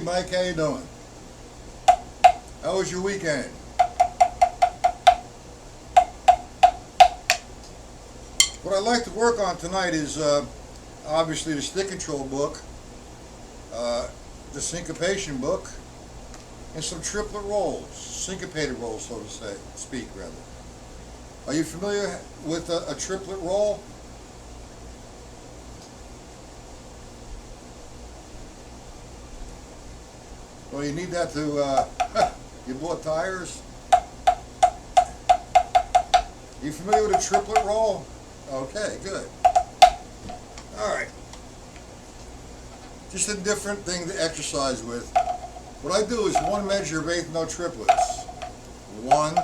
Mike, how you doing? How was your weekend? What I'd like to work on tonight is obviously the stick control book, the syncopation book, and some triplet rolls, syncopated rolls, so to speak, rather. Are you familiar with a triplet roll? Well, you need that to, you bought tires? You familiar with a triplet roll? Okay, good. Alright. Just a different thing to exercise with. What I do is one measure of eighth note triplets. 1,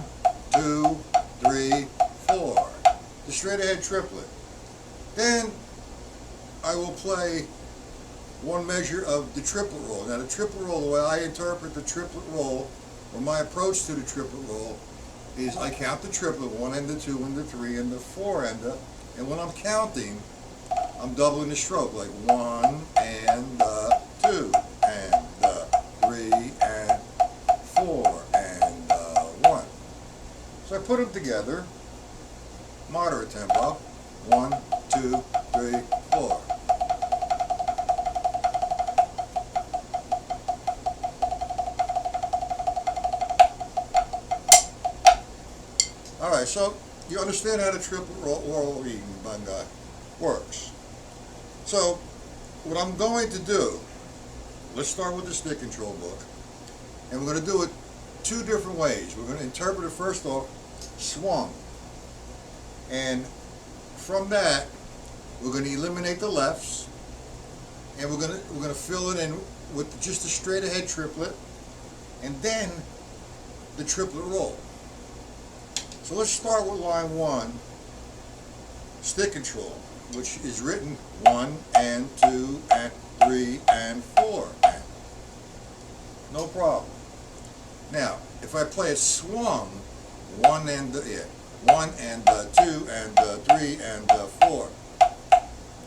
2, 3, 4. The straight ahead triplet. Then I will play one measure of the triplet roll. Now the triplet roll, the way I interpret the triplet roll, or my approach to the triplet roll, is I count the triplet, 1 and the 2 and the 3 and the 4 and the, and when I'm counting, I'm doubling the stroke, like 1 and 2 and 3 and 4 and 1. So I put them together, moderate tempo, 1, 2, 3, 4. Alright, so you understand how the triplet roll works. So what I'm going to do, let's start with the stick control book, and we're going to do it two different ways. We're going to interpret it first off, swung, and from that we're going to eliminate the lefts, and we're going to fill it in with just a straight ahead triplet, and then the triplet roll. So let's start with line 1, stick control, which is written 1 and 2 and 3 and 4 and. No problem. Now, if I play it swung, 1 and 2 and 3 and 4,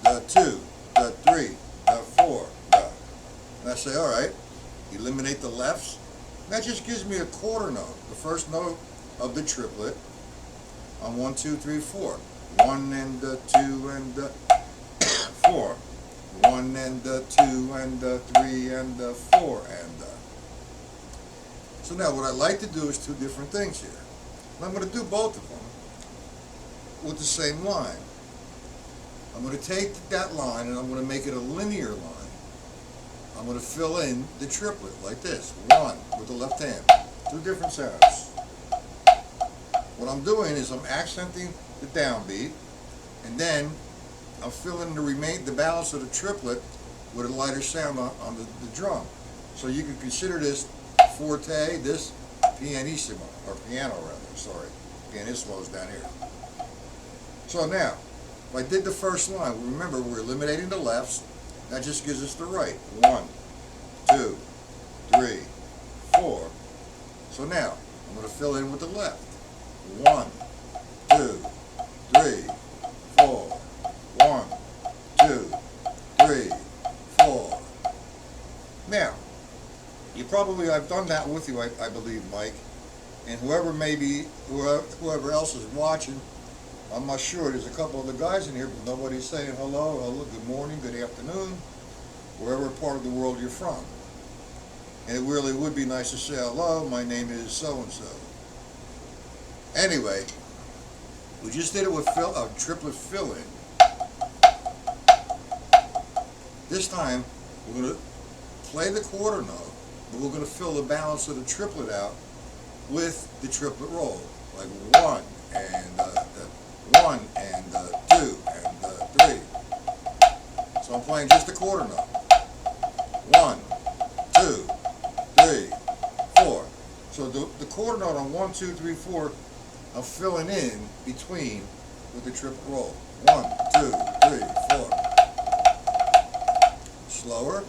the 2, the 3, the 4, the. And I say, all right, eliminate the lefts. That just gives me a quarter note, the first note of the triplet on 1, 2, 3, 4. 1 and 2 and 4. 1 and 2 and 3 and 4 and. So now what I'd like to do is two different things here. And I'm going to do both of them with the same line. I'm going to take that line and I'm going to make it a linear line. I'm going to fill in the triplet like this. 1 with the left hand. Two different sounds. What I'm doing is I'm accenting the downbeat, and then I'm filling the balance of the triplet with a lighter sound on the drum. So you can consider this forte, this pianissimo, or piano rather, sorry. Pianissimo is down here. So now, if I did the first line, remember we're eliminating the lefts, that just gives us the right. 1, 2, 3, 4. So now, I'm going to fill in with the left. 1, 2, 3, 4. 1, 2, 3, 4. Now, I've done that with you, I believe, Mike, and whoever else is watching, I'm not sure. There's a couple of the guys in here, but nobody's saying hello, good morning, good afternoon, wherever part of the world you're from. And it really would be nice to say hello, my name is so-and-so. Anyway, we just did it with a triplet fill-in. This time, we're going to play the quarter note, but we're going to fill the balance of the triplet out with the triplet roll, like 1 and 1 and 2 and 3. So I'm playing just the quarter note. 1, 2, 3, 4. So the quarter note on 1, 2, 3, 4. I'm filling in between with the triplet roll. 1, 2, 3, 4. Slower.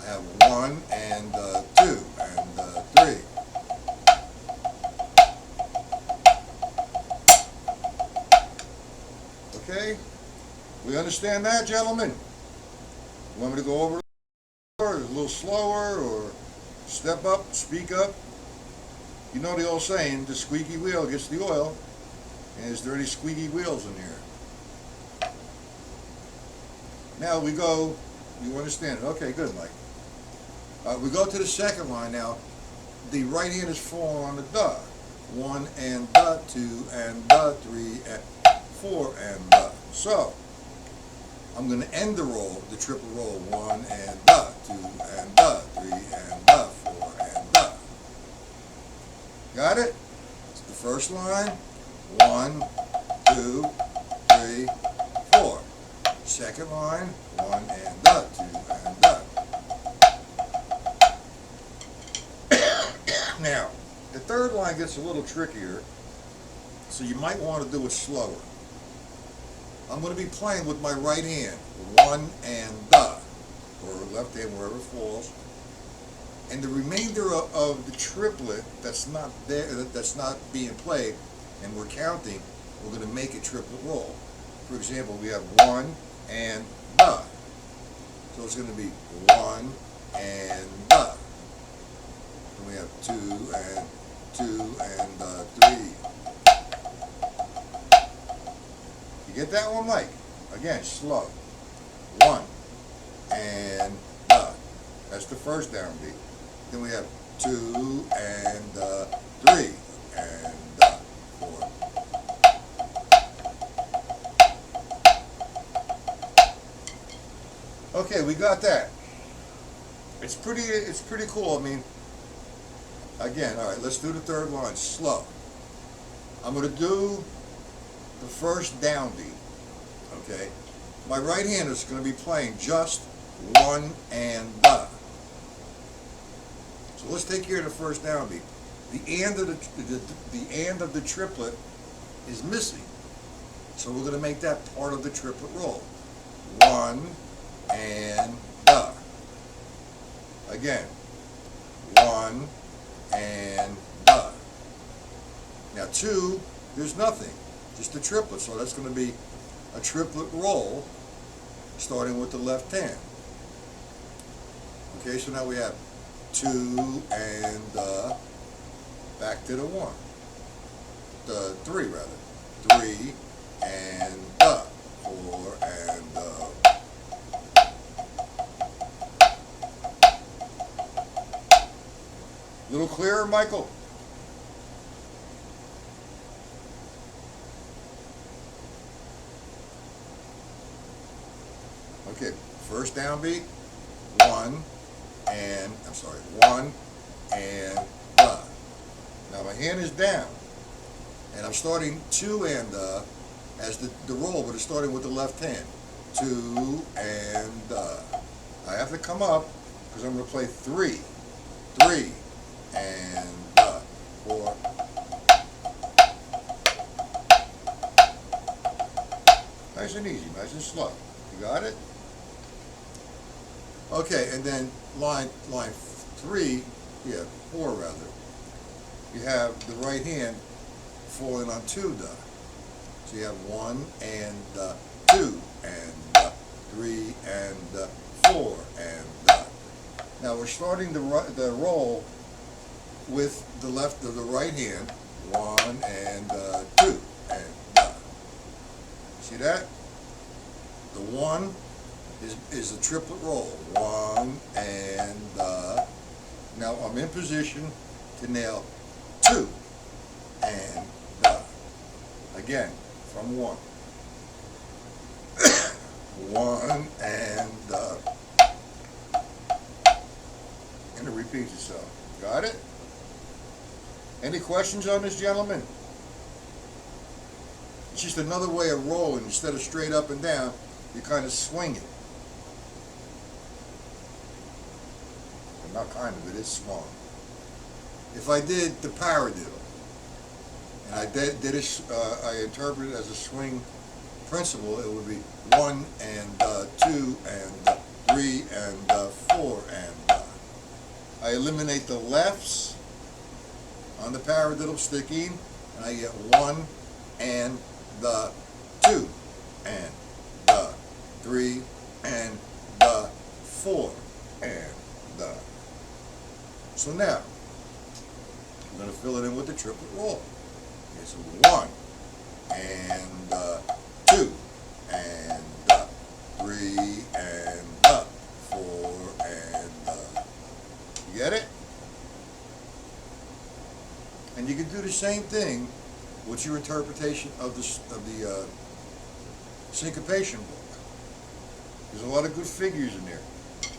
I have 1 and 2 and 3. Okay? We understand that, gentlemen? You want me to go over it? Or a little little slower or step up, speak up. You know the old saying, the squeaky wheel gets the oil. And is there any squeaky wheels in here? Now we go, you understand it. Okay, good, Mike. We go to the second line now. The right hand is falling on the da. 1 and da, 2 and da, 3 and 4 and da. So, I'm going to end the roll, the triple roll. 1 and da, 2 and da, 3 and da, 4 and da. Got it? It's the first line. 1, 2, 3, 4. Second line. 1 and da, 2 and da. Now, the third line gets a little trickier, so you might want to do it slower. I'm going to be playing with my right hand, 1 and da, or left hand, wherever it falls. And the remainder of the triplet that's not there, that's not being played, and we're counting, we're going to make a triplet roll. For example, we have 1 and da. So it's going to be 1 and da. And we have 2 and 3. You get that one, Mike? Again, slow. 1 and da. That's the first downbeat. Then we have 2 and 3 and 4. Okay, we got that. It's pretty cool. I mean, again, all right, let's do the third line slow. I'm going to do the first downbeat, okay? My right hand is going to be playing just 1 and da. So let's take care of the first downbeat. The and of the triplet is missing. So we're going to make that part of the triplet roll. 1 and da. Again, 1 and da. Now 2, there's nothing, just a triplet, so that's going to be a triplet roll starting with the left hand. Okay, so now we have 2 and back to the 1. The 3 rather. 3 and 4 and little clearer, Michael? Okay, first downbeat, 1 and, 1 and da. Now my hand is down, and I'm starting 2 and as the roll, but it's starting with the left hand. 2 and I have to come up, because I'm going to play 3. 3 and 4. Nice and easy, nice and slow. You got it? Okay, and then line 3, 4 rather. You have the right hand falling on 2 da. So you have 1 and 2 and 3 and 4 and now we're starting the roll with the left of the right hand, 1 and 2 and see that? The 1 is a triplet roll. 1 and now I'm in position to nail 2 and again from 1. 1 and it repeats itself. Got it? Any questions on this, gentlemen? It's just another way of rolling. Instead of straight up and down, you kind of swing it. Well, not kind of, it is swung. If I did the paradiddle, and I I interpret it as a swing principle, it would be 1 and 2 and 3 and 4 and I eliminate the lefts on the paradiddle sticking, and I get 1 and 2 and 3 and 4 and triplet roll. It's 1 and 2 and 3 and 4 and you get it? And you can do the same thing with your interpretation of the syncopation book. There's a lot of good figures in there.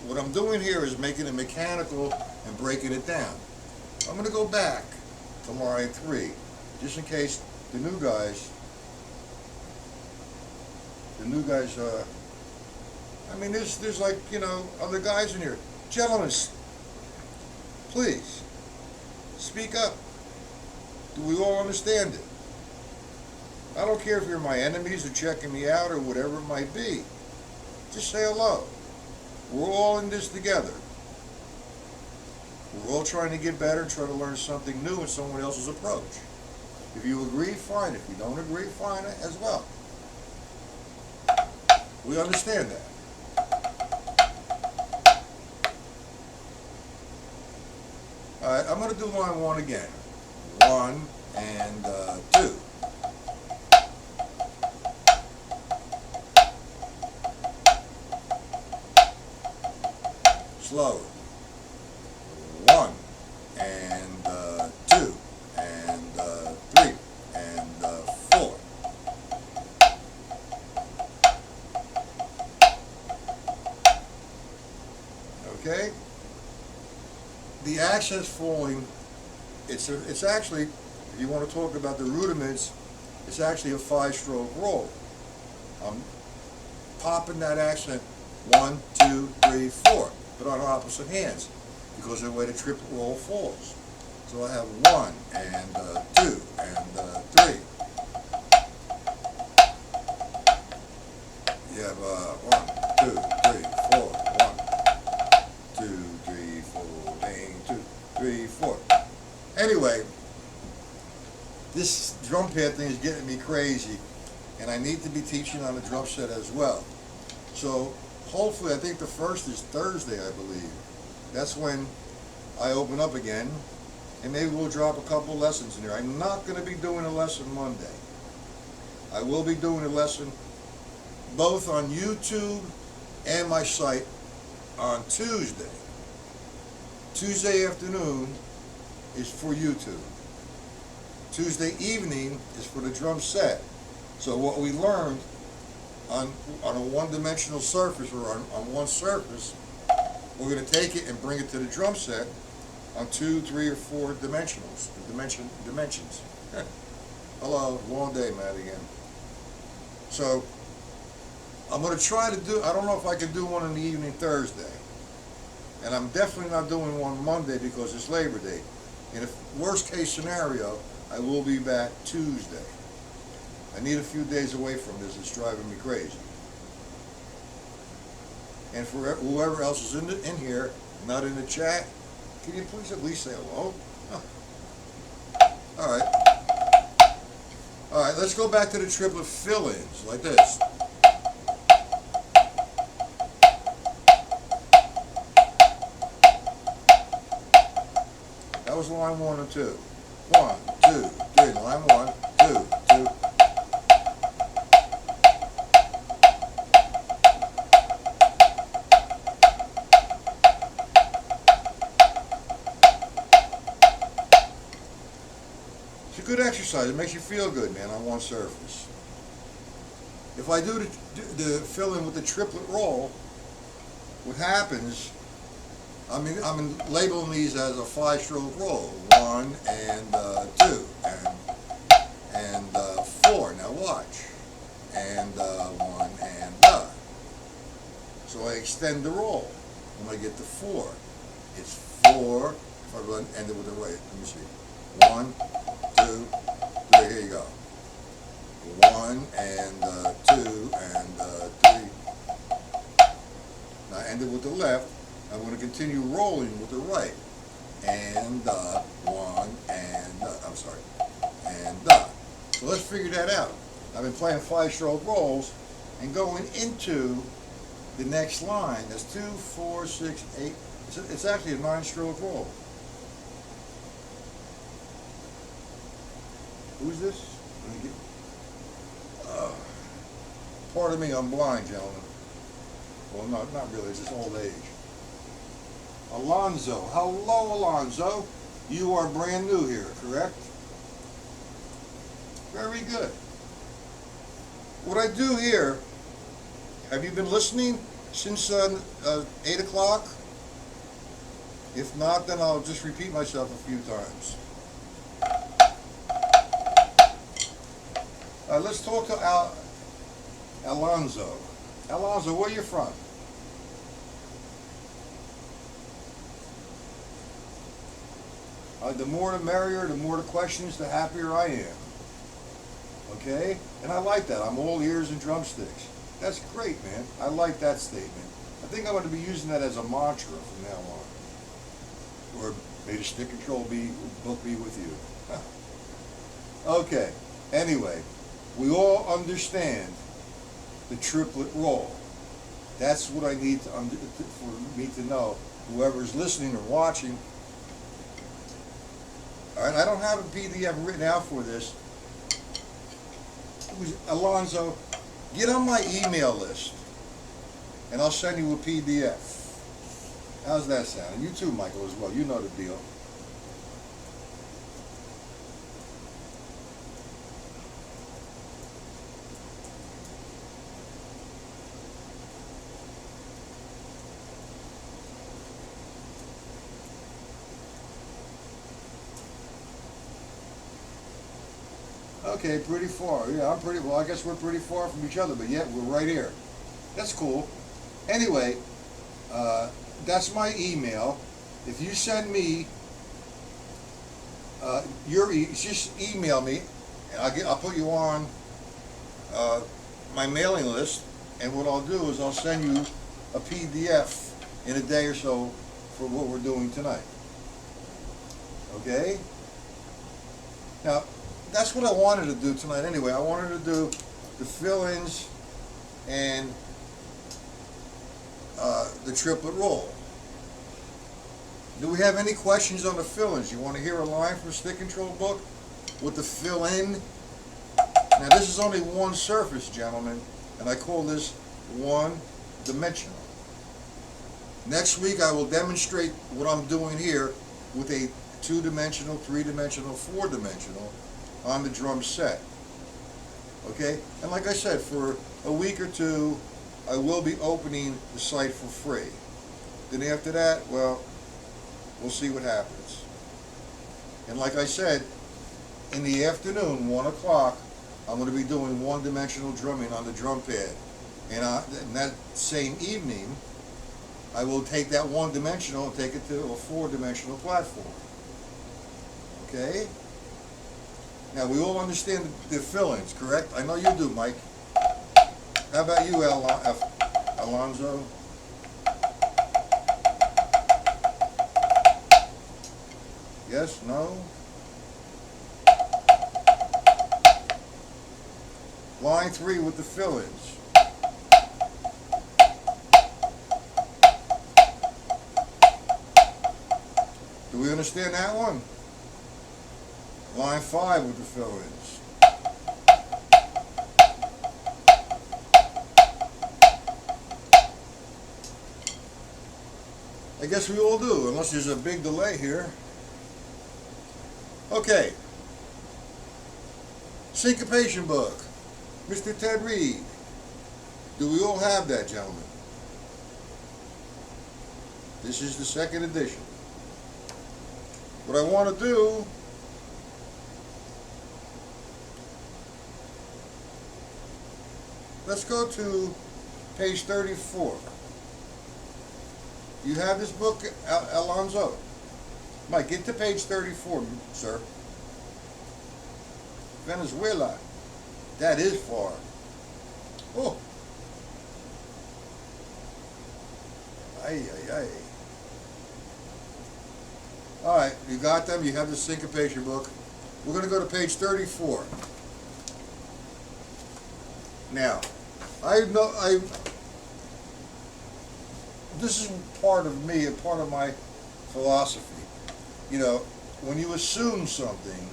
What I'm doing here is making it mechanical and breaking it down. I'm going to go back to line 3, just in case the new guys, I mean, there's like, you know, other guys in here. Gentlemen, please, speak up. Do we all understand it? I don't care if you're my enemies or checking me out or whatever it might be. Just say hello. We're all in this together. We're all trying to get better and try to learn something new in someone else's approach. If you agree, fine. If you don't agree, fine as well. We understand that. Alright, I'm going to do line 1 again. 1 and 2. Slower. 1 and 2 and 3 and 4. Okay? The accent's falling. It's actually, if you want to talk about the rudiments, it's actually a 5-stroke roll. I'm popping that accent 1, 2, 3, 4, but on opposite hands, because of the way the triplet roll falls. So I have 1 and 2 and 3. You have 1, 2, 3, 4. 1, 2, 3, 4. 2, 3, 4. Anyway, this drum pad thing is getting me crazy, and I need to be teaching on the drum set as well. So hopefully, I think the first is Thursday, I believe. That's when I open up again, and maybe we'll drop a couple lessons in there. I'm not going to be doing a lesson Monday. I will be doing a lesson both on YouTube and my site on Tuesday. Tuesday afternoon is for YouTube. Tuesday evening is for the drum set. So what we learned on a one-dimensional surface, or on one surface, we're going to take it and bring it to the drum set on 2, 3, or 4 dimensions. Hello, long day, Matt, again. So I'm going to try to do, I don't know if I can do one in the evening Thursday. And I'm definitely not doing one Monday because it's Labor Day. And if worst case scenario, I will be back Tuesday. I need a few days away from this. It's driving me crazy. And for whoever else is in here, not in the chat, can you please at least say hello? Oh. All right. All right, let's go back to the triplet fill-ins, like this. That was line 1 and 2. 1, 2, 3, line 1, 2, 2. It's a good exercise. It makes you feel good, man, on one surface. If I do the fill-in with the triplet roll, what happens, I'm labeling these as a 5-stroke roll. 1 and 2 and 4. Now watch. And 1 and So I extend the roll. When I get to 4, it's 4. If I run, end it with the right. Let me see. 1, 2, 3. Here you go. 1 and 2 and 3. Now end it with the left. I'm going to continue rolling with the right. And 1 and So let's figure that out. I've been playing 5-stroke rolls and going into the next line. That's 2, 4, 6, 8. It's actually a 9-stroke roll. Who's this? Let me get, pardon me, I'm blind, gentlemen. Well, not really, it's just old age. Alonzo. Hello, Alonzo. You are brand new here, correct? Very good. What I do here, have you been listening since 8 o'clock? If not, then I'll just repeat myself a few times. Let's talk to Alonzo. Alonzo, where are you from? The more the merrier, the more the questions, the happier I am. Okay? And I like that. I'm all ears and drumsticks. That's great, man. I like that statement. I think I'm going to be using that as a mantra from now on. Or may the stick control book be with you. Okay. Anyway, we all understand the triplet roll. That's what I need for me to know. Whoever's listening or watching. All right, I don't have a PDF written out for this. Alonzo, get on my email list, and I'll send you a PDF. How's that sound? And you too, Michael, as well. You know the deal. Okay, pretty far. Yeah, I'm pretty, well, I guess we're pretty far from each other, but yet we're right here. That's cool. Anyway, that's my email. If you send me just email me, and I'll put you on my mailing list, and what I'll do is I'll send you a PDF in a day or so for what we're doing tonight. Okay? Now, that's what I wanted to do tonight anyway. I wanted to do the fill-ins and the triplet roll. Do we have any questions on the fill-ins? You want to hear a line from Stick Control book with the fill-in? Now this is only one surface, gentlemen, and I call this one-dimensional. Next week I will demonstrate what I'm doing here with a two-dimensional, three-dimensional, four-dimensional on the drum set. Okay? And like I said, for a week or two, I will be opening the site for free. Then after that, well, we'll see what happens. And like I said, in the afternoon, 1 o'clock, I'm going to be doing one-dimensional drumming on the drum pad. And that same evening, I will take that one-dimensional and take it to a four-dimensional platform. Okay? Now, we all understand the fill-ins, correct? I know you do, Mike. How about you, Alonzo? Yes? No? Line 3 with the fill-ins. Do we understand that one? Line 5 with the fill-ins. I guess we all do, unless there's a big delay here. Okay. Syncopation book. Mr. Ted Reed. Do we all have that, gentlemen? This is the second edition. What I want to do, let's go to page 34. You have this book, Alonzo? Mike, get to page 34, sir. Venezuela. That is far. Oh. Ay, ay, ay. All right, you got them. You have the syncopation book. We're going to go to page 34. Now, this is part of me and part of my philosophy. You know, when you assume something,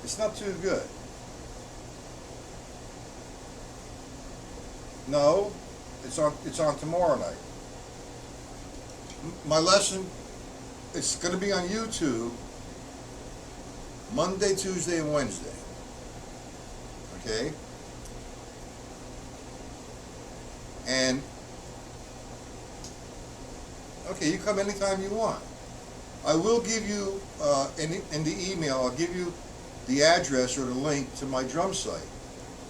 It's not too good. No, it's on tomorrow night. My lesson, it's going to be on YouTube Monday, Tuesday, and Wednesday. Okay? And, okay, you come anytime you want. I will give you, in the email, I'll give you the address or the link to my drum site.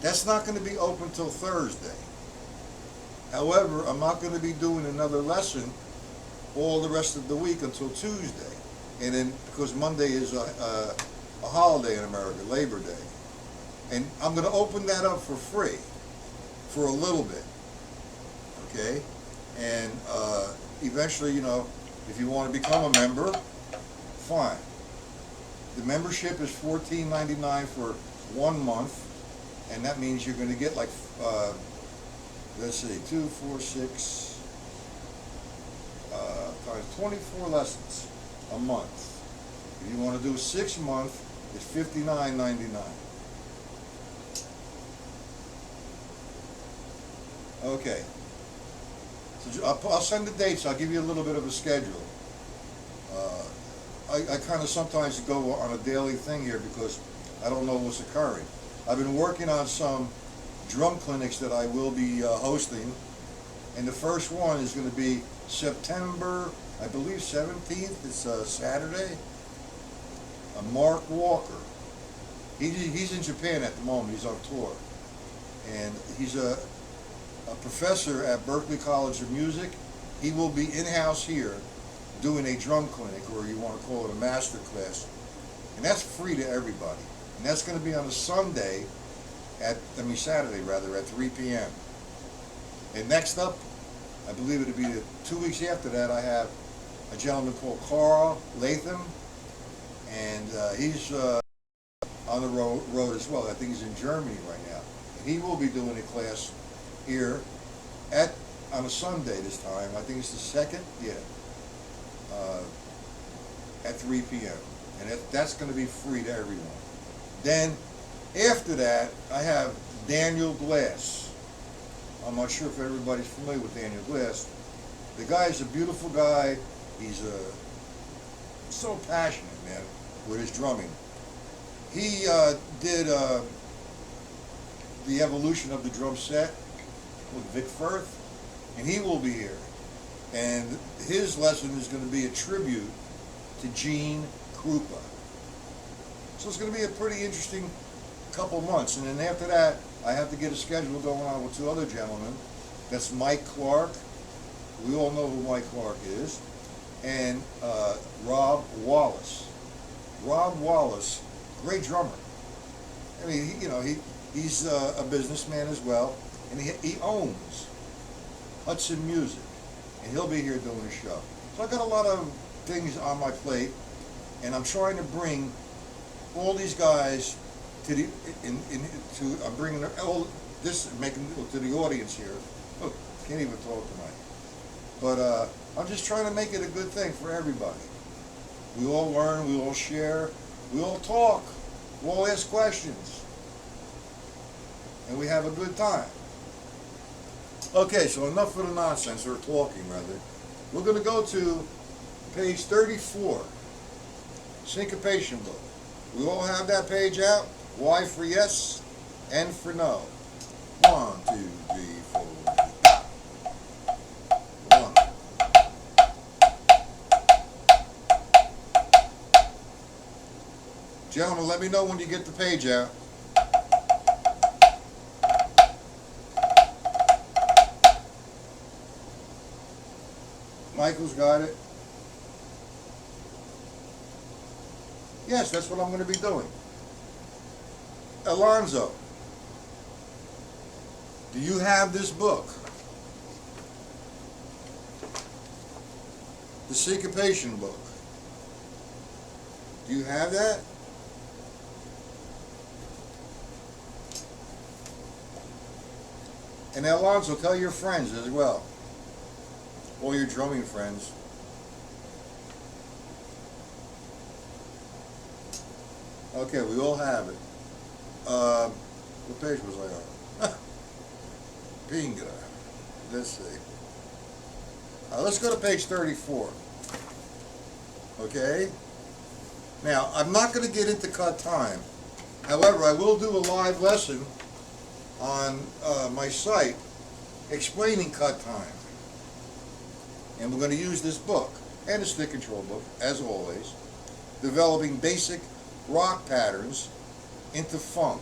That's not going to be open till Thursday. However, I'm not going to be doing another lesson all the rest of the week until Tuesday. And then, because Monday is a holiday in America, Labor Day. And I'm going to open that up for free for a little bit. Okay? And eventually, you know, if you want to become a member, fine. The membership is $14.99 for 1 month, and that means you're going to get like, let's see, 2, 4, 6, times 24 lessons a month. If you want to do 6 months, it's $59.99. Okay. So I'll send the dates. I'll give you a little bit of a schedule. I kind of sometimes go on a daily thing here because I don't know what's occurring. I've been working on some drum clinics that I will be hosting, and the first one is going to be September, I believe 17th. It's Saturday. Mark Walker. He's in Japan at the moment. He's on tour, and he's a professor at Berklee College of Music. He will be in-house here doing a drum clinic, or you want to call it a master class, and that's free to everybody. And that's going to be on a Saturday at 3 p.m. And next up, I believe it'll be 2 weeks after that, I have a gentleman called Carl Latham, and he's on the road as well. I think he's in Germany right now. And he will be doing a class here on a Sunday this time. I think it's the second, at 3 p.m. And that's going to be free to everyone. Then, after that, I have Daniel Glass. I'm not sure if everybody's familiar with Daniel Glass. The guy is a beautiful guy. He's so passionate, man, with his drumming. He did the evolution of the drum set with Vic Firth, and he will be here. And his lesson is going to be a tribute to Gene Krupa. So it's going to be a pretty interesting couple months. And then after that, I have to get a schedule going on with 2 other gentlemen. That's Mike Clark. We all know who Mike Clark is. And Rob Wallace. Rob Wallace, great drummer. I mean, he's a businessman as well. And he owns Hudson Music. And he'll be here doing a show. So I got a lot of things on my plate. And I'm trying to bring all these guys to I'm bringing all this, making to the audience here. Oh, can't even talk tonight. But I'm just trying to make it a good thing for everybody. We all learn, we all share, we all talk, we all ask questions, and we have a good time. Okay, so enough of the nonsense, or talking rather. We're going to go to page 34, Syncopation Book. We all have that page out. Y for yes, N for no. 1, 2, 3, 4. 1. Gentlemen, let me know when you get the page out. Michael's got it. Yes, that's what I'm going to be doing. Alonzo, do you have this book? The Syncopation Book. Do you have that? And Alonzo, tell your friends as well. All your drumming friends. Okay, we all have it. What page was I on? Bingo. Let's see. Let's go to page 34. Okay? Now, I'm not going to get into cut time. However, I will do a live lesson on my site explaining cut time. And we're going to use this book and a stick control book, as always, developing basic rock patterns into funk.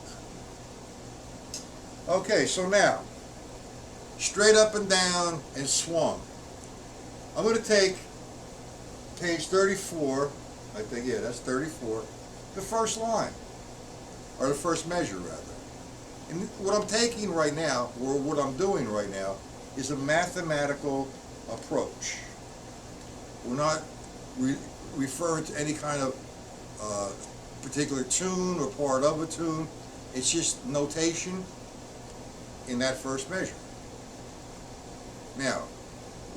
Okay, so now, straight up and down and swung. I'm going to take page 34, I think, yeah, that's 34, the first line, or the first measure, rather. And what I'm taking right now, or what I'm doing right now, is a mathematical approach. We're not referring to any kind of particular tune or part of a tune. It's just notation in that first measure. Now,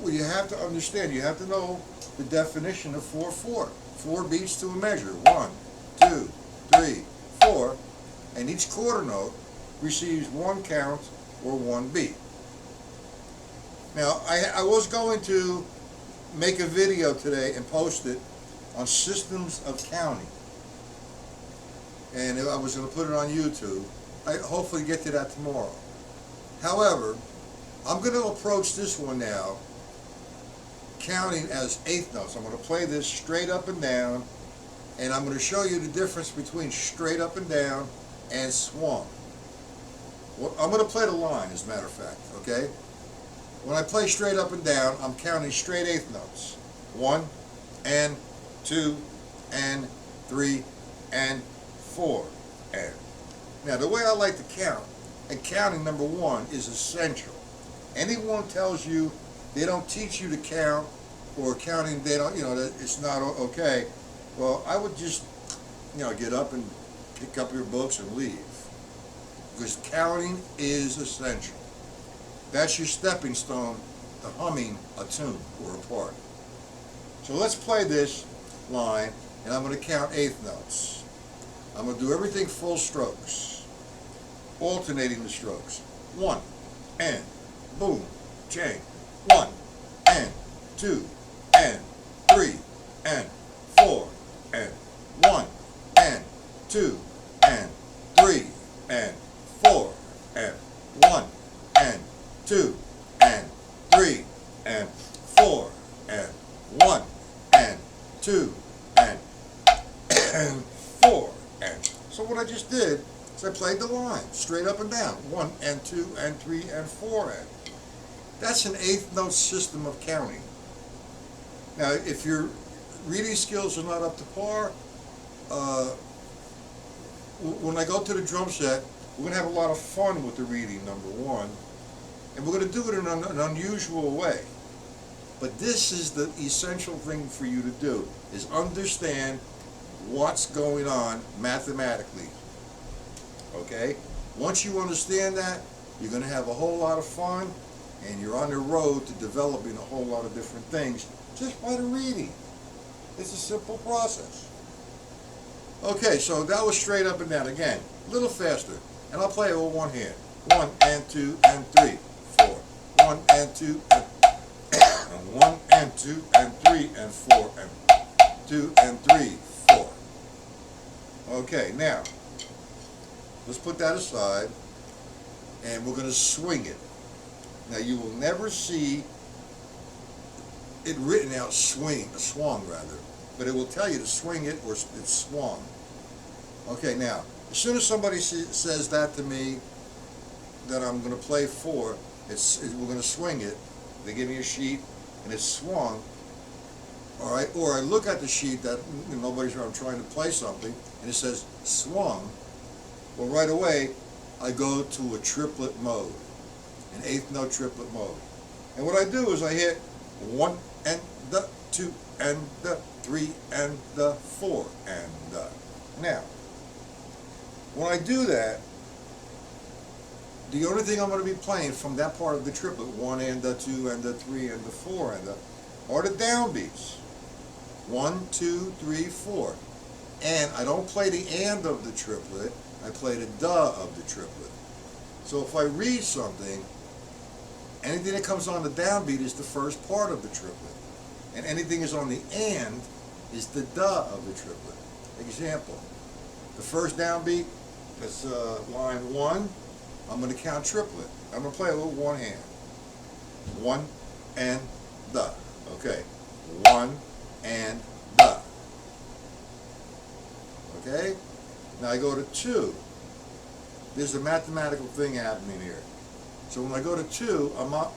well, you have to understand, you have to know the definition of 4/4. 4 beats to a measure. 1, 2, 3, 4, and each quarter note receives 1 count or 1 beat. Now, I was going to make a video today and post it on systems of counting, and I was going to put it on YouTube. I hopefully get to that tomorrow. However, I'm going to approach this one now counting as eighth notes. I'm going to play this straight up and down, and I'm going to show you the difference between straight up and down and swung. Well, I'm going to play the line, as a matter of fact, okay? When I play straight up and down, I'm counting straight eighth notes. 1 and 2 and 3 and 4 and. Now, the way I like to count, and counting number 1 is essential. Anyone tells you they don't teach you to count, or counting they don't, that it's not okay, well, I would just, get up and pick up your books and leave. Because counting is essential. That's your stepping stone to humming a tune or a part. So let's play this line, and I'm going to count eighth notes. I'm going to do everything full strokes, alternating the strokes. 1 and boom, chain. 1 and 2 and 3 and 4 and 1 and 2 and 3 and 4 and 1 and 2 and 3 and 4 and 1 and 2 and 4 and. So what I just did is I played the line straight up and down. 1 and 2 and 3 and 4 and. That's an eighth note system of counting. Now, if your reading skills are not up to par, when I go to the drum set, we're going to have a lot of fun with the reading, number 1, and we're going to do it in an unusual way. But this is the essential thing for you to do, is understand what's going on mathematically. Okay? Once you understand that, you're going to have a whole lot of fun, and you're on the road to developing a whole lot of different things just by the reading. It's a simple process. Okay, so that was straight up and down. Again, a little faster. And I'll play it with one hand. 1 and 2 and 3, 4. 1 and 2 and 1 and 2 and 3 and 4 and 2 and 3, 4. Okay, now, let's put that aside, and we're going to swing it. Now, you will never see it written out swung rather, but it will tell you to swing it or it's swung. Okay, now, as soon as somebody says that to me, that I'm going to play 4, we're going to swing it, they give me a sheet and it's swung, all right, or I look at the sheet that nobody's around, I'm trying to play something, and it says swung, well, right away, I go to a triplet mode. An eighth note triplet mode. And what I do is I hit 1 and the 2 and the 3 and the 4 and the. Now, when I do that, the only thing I'm going to be playing from that part of the triplet, 1 and the 2 and the 3 and the 4 and the, are the downbeats. 1, 2, 3, 4. And I don't play the and of the triplet, I play the duh of the triplet. So if I read something, anything that comes on the downbeat is the first part of the triplet. And anything is on the and is the duh of the triplet. Example, the first downbeat, that's line 1, I'm going to count triplet. I'm going to play it with one hand. 1 and duh. Okay. 1 and duh. Okay? Now I go to 2. There's a mathematical thing happening here. So when I go to 2, I'm not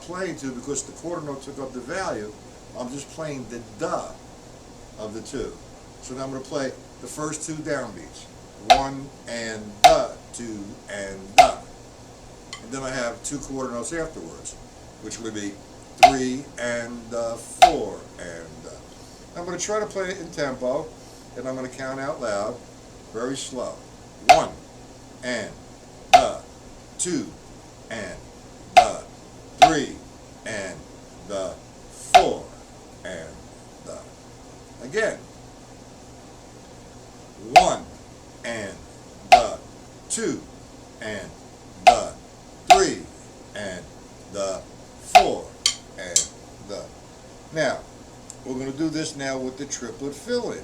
playing 2 because the quarter note took up the value. I'm just playing the duh of the 2. So now I'm going to play the first 2 downbeats. 1 and duh, 2 and duh. And then I have 2 quarter notes afterwards, which would be 3 and 4 and I'm going to try to play it in tempo, and I'm going to count out loud, very slow. 1 and duh, 2 and duh, 3 and duh, 4 and duh. Again. 1 and duh, 2 and duh, 3 and duh, 4 and duh. Now, we're going to do this now with the triplet fill-in.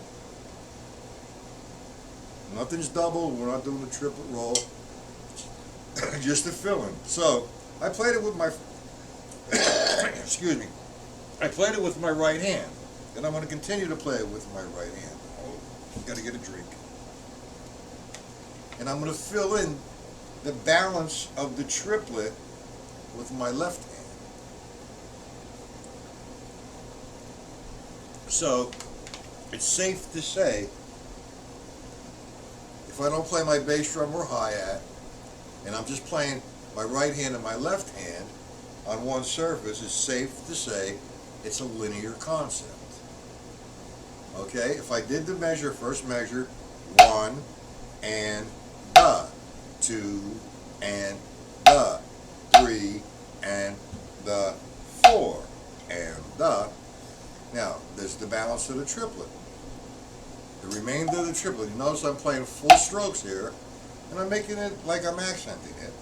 Nothing's double, we're not doing the triplet roll, just the fill-in. So, I played it with my, excuse me, I played it with my right hand, and I'm going to continue to play it with my right hand. Oh, got to get a drink. And I'm going to fill in the balance of the triplet with my left hand. So, it's safe to say, if I don't play my bass drum or hi-hat, and I'm just playing my right hand and my left hand on one surface, it's safe to say it's a linear concept. Okay, if I did the measure, first measure, 1 and duh, 2 and duh, 3 and duh, 4 and duh. Now, there's the balance of the triplet. The remainder of the triplet, you notice I'm playing full strokes here, and I'm making it like I'm accenting it.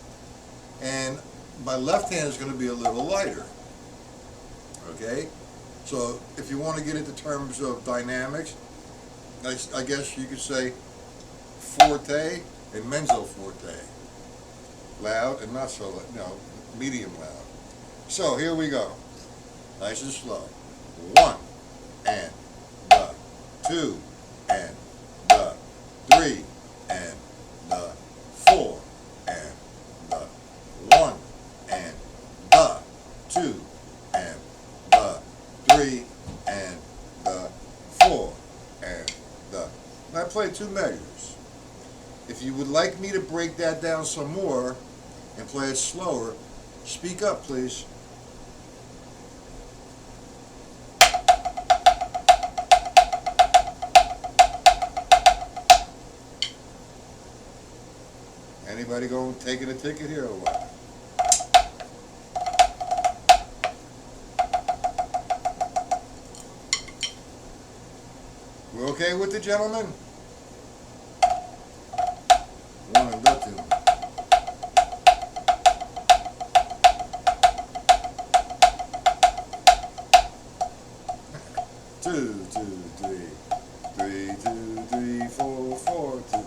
And my left hand is going to be a little lighter. Okay? So, if you want to get into terms of dynamics, I guess you could say forte and mezzo forte. Loud and not so loud, no, medium loud. So, here we go. Nice and slow. 1 and duh, 2 and duh, 3 and duh, 4 and duh, 1 and duh, 2 and duh, 3 and duh, 4 and duh. And I play 2 measures. If you would like me to break that down some more and play it slower, speak up, please. Anybody going taking a ticket here or what? We're okay with the gentleman? 1 and duh, 2. 2, 2, 3. 3, 2, 3, 4, 4, 2.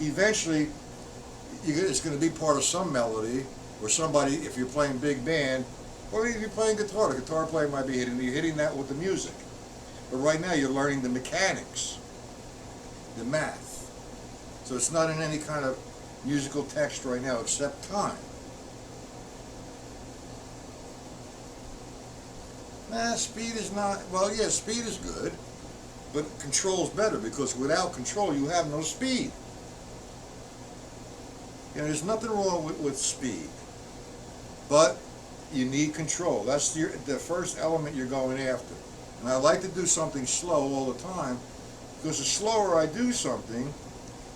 Eventually, it's going to be part of some melody, or somebody, if you're playing big band, or if you're playing guitar, the guitar player might be you're hitting that with the music. But right now, you're learning the mechanics, the math. So it's not in any kind of musical text right now, except time. Speed is not, well, yeah, speed is good, but control's better, because without control, you have no speed. You know, there's nothing wrong with speed, but you need control. That's the first element you're going after. And I like to do something slow all the time, because the slower I do something,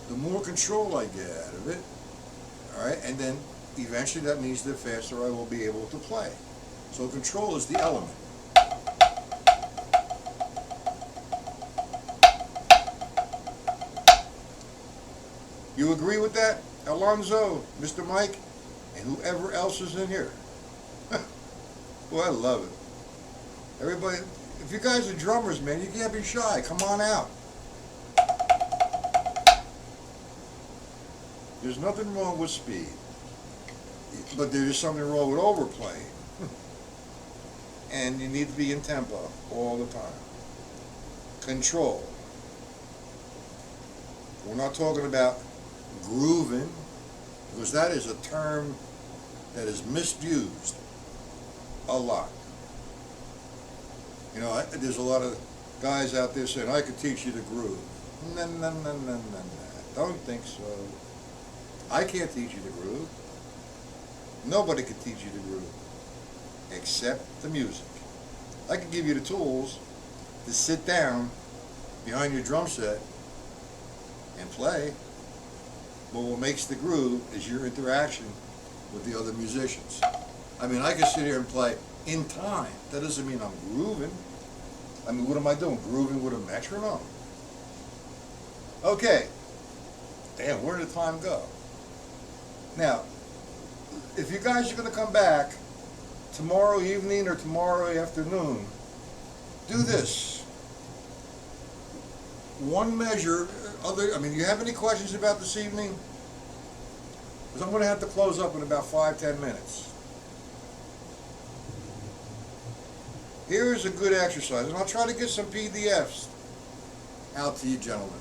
the more control I get out of it. All right, and then eventually that means the faster I will be able to play. So control is the element. You agree with that, Alonzo, Mr. Mike, and whoever else is in here? Well, I love it. Everybody, if you guys are drummers, man, you can't be shy. Come on out. There's nothing wrong with speed, but there's something wrong with overplaying. And you need to be in tempo all the time. Control. We're not talking about grooving, because that is a term that is misused a lot. You know, there's a lot of guys out there saying, I could teach you to groove. No, no, no, no, no, no. Don't think so. I can't teach you to groove. Nobody can teach you to groove, except the music. I can give you the tools to sit down behind your drum set and play, but what makes the groove is your interaction with the other musicians. I mean, I can sit here and play in time. That doesn't mean I'm grooving. I mean, what am I doing? Grooving with a metronome? Okay. Damn, where did the time go? Now, if you guys are going to come back tomorrow evening or tomorrow afternoon, do this. One measure, you have any questions about this evening? Because I'm going to have to close up in about 5-10 minutes. Here's a good exercise, and I'll try to get some PDFs out to you gentlemen.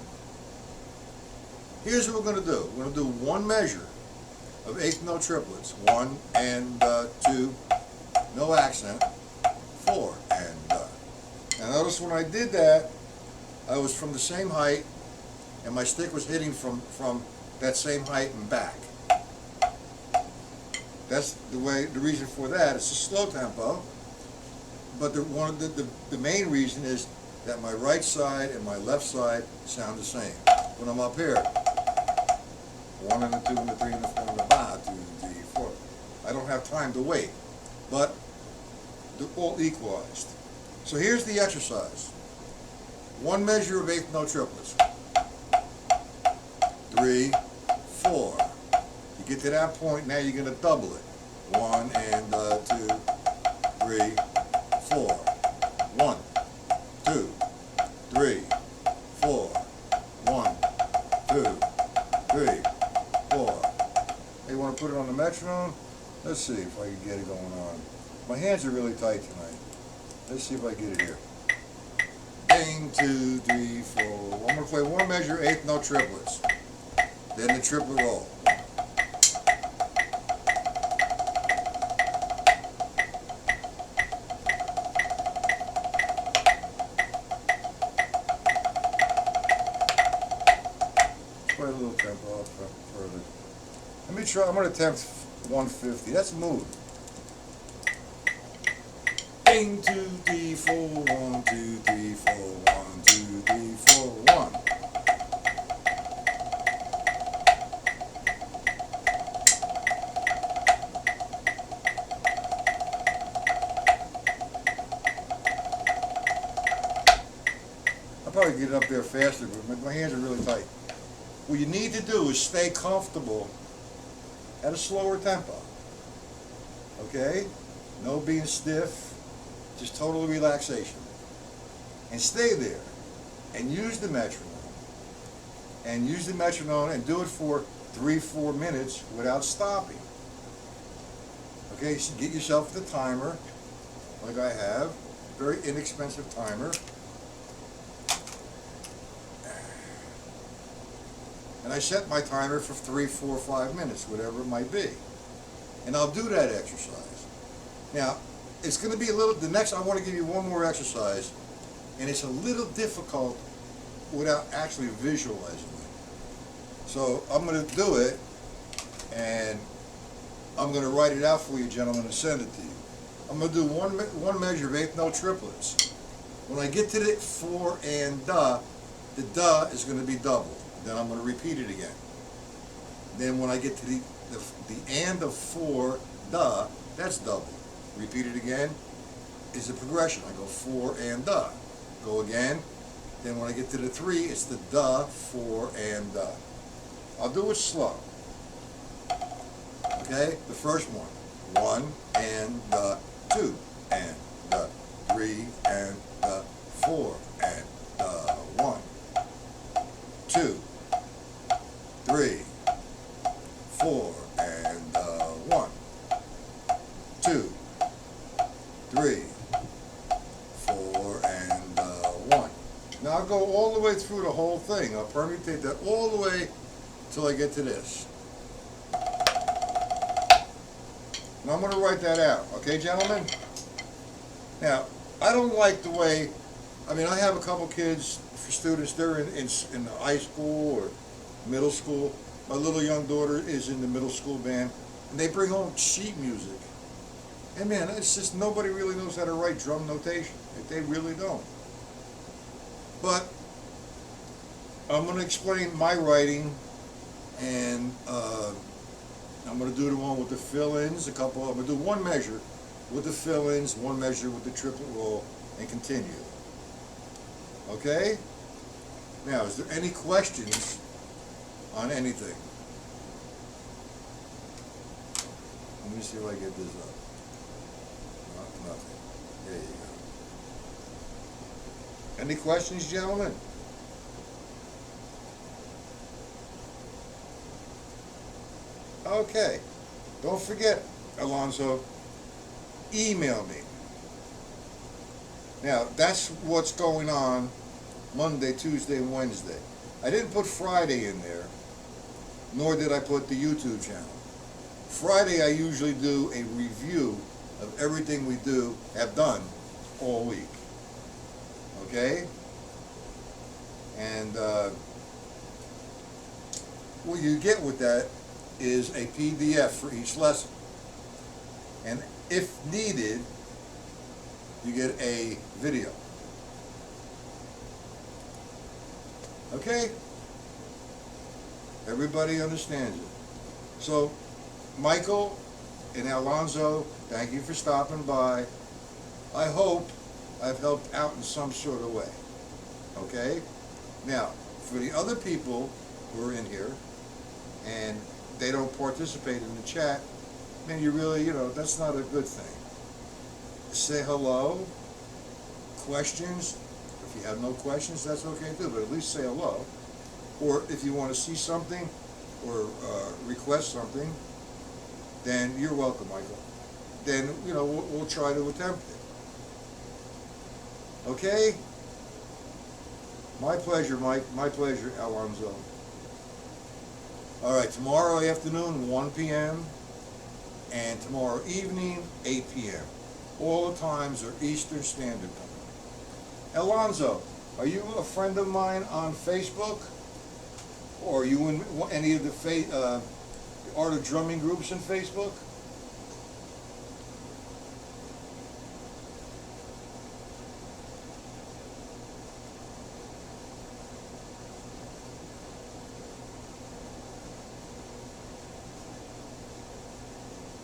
Here's what we're going to do. We're going to do one measure of eighth note triplets. 1 and 2, no accent. 4 and Now notice when I did that, I was from the same height, and my stick was hitting from that same height and back. That's the reason for that. It's a slow tempo, but the main reason is that my right side and my left side sound the same. When I'm up here, 1 and a 2 and a 3 and a 4 and a 5, 2, 3, 4. I don't have time to wait, but they're all equalized. So here's the exercise. One measure of eighth note triplets. 3, 4. You get to that point, now you're going to double it. 1 and 2, 3, 4. 1, 2, 3, 4. 1, 2, 3, 4. Hey, you want to put it on the metronome? Let's see if I can get it going on. My hands are really tight tonight. Let's see if I get it here. Bang, 2, 3, 4. I'm going to play one measure, eighth note triplets. Then the triplet roll. Play a little tempo up further. Let me try. I'm going to attempt 150. That's smooth. Bang, 2, 3, 4, 1, 2, 3, 4, 1, 2, 3, 4, 1. I'll probably get it up there faster, but my hands are really tight. What you need to do is stay comfortable at a slower tempo. Okay? No being stiff. Just total relaxation. And stay there. And use the metronome. And use the metronome and do it for 3-4 minutes without stopping. Okay, so get yourself the timer, like I have. Very inexpensive timer. And I set my timer for 3, 4, 5 minutes, whatever it might be. And I'll do that exercise. Now, it's going to be a little, I want to give you one more exercise, and it's a little difficult without actually visualizing it. So I'm going to do it, and I'm going to write it out for you, gentlemen, and send it to you. I'm going to do one measure of eighth note triplets. When I get to the 4 and the duh is going to be double. Then I'm going to repeat it again. Then when I get to the and of 4, that's double. Repeat it again is a progression. I go 4 and da. Go again. Then when I get to the 3, it's the da, 4 and da. I'll do it slow. Okay? The first one. 1 and da, 2 and da, 3 and da, 4 and da, 1, 2, 3, 4 and 1, 2, 3, 4 and 1. Now I'll go all the way through the whole thing. I'll permutate that all the way till I get to this. Now I'm going to write that out, okay, gentlemen? Now, I don't like the way, I mean, I have a couple kids, for students, they're in high school or middle school. My little young daughter is in the middle school band, and they bring home sheet music. And man, it's just nobody really knows how to write drum notation. They really don't. But I'm going to explain my writing, and I'm going to do the one with the fill-ins, I'm going to do one measure with the fill-ins, one measure with the triplet roll, and continue. Okay? Now, is there any questions on anything? Let me see if I get this up. Nothing. There you go. Any questions, gentlemen? Okay. Don't forget, Alonzo, email me. Now, that's what's going on Monday, Tuesday, and Wednesday. I didn't put Friday in there, nor did I put the YouTube channel. Friday, I usually do a review of everything we have done all week. Okay? And what you get with that is a PDF for each lesson. And if needed, you get a video. Okay? Everybody understands it. So, Michael and Alonzo, thank you for stopping by. I hope I've helped out in some sort of way. Okay? Now, for the other people who are in here and they don't participate in the chat, man, you really, that's not a good thing. Say hello, questions. If you have no questions, that's okay too, but at least say hello. Or if you want to see something or request something, then you're welcome, Michael. Then, we'll try to attempt it. Okay? My pleasure, Mike. My pleasure, Alonzo. All right, tomorrow afternoon, 1 p.m., and tomorrow evening, 8 p.m. All the times are Eastern Standard Time. Alonzo, are you a friend of mine on Facebook? Or are you in any of the Art of Drumming groups in Facebook?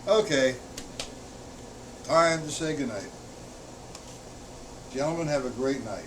Okay, time to say goodnight. Gentlemen, have a great night.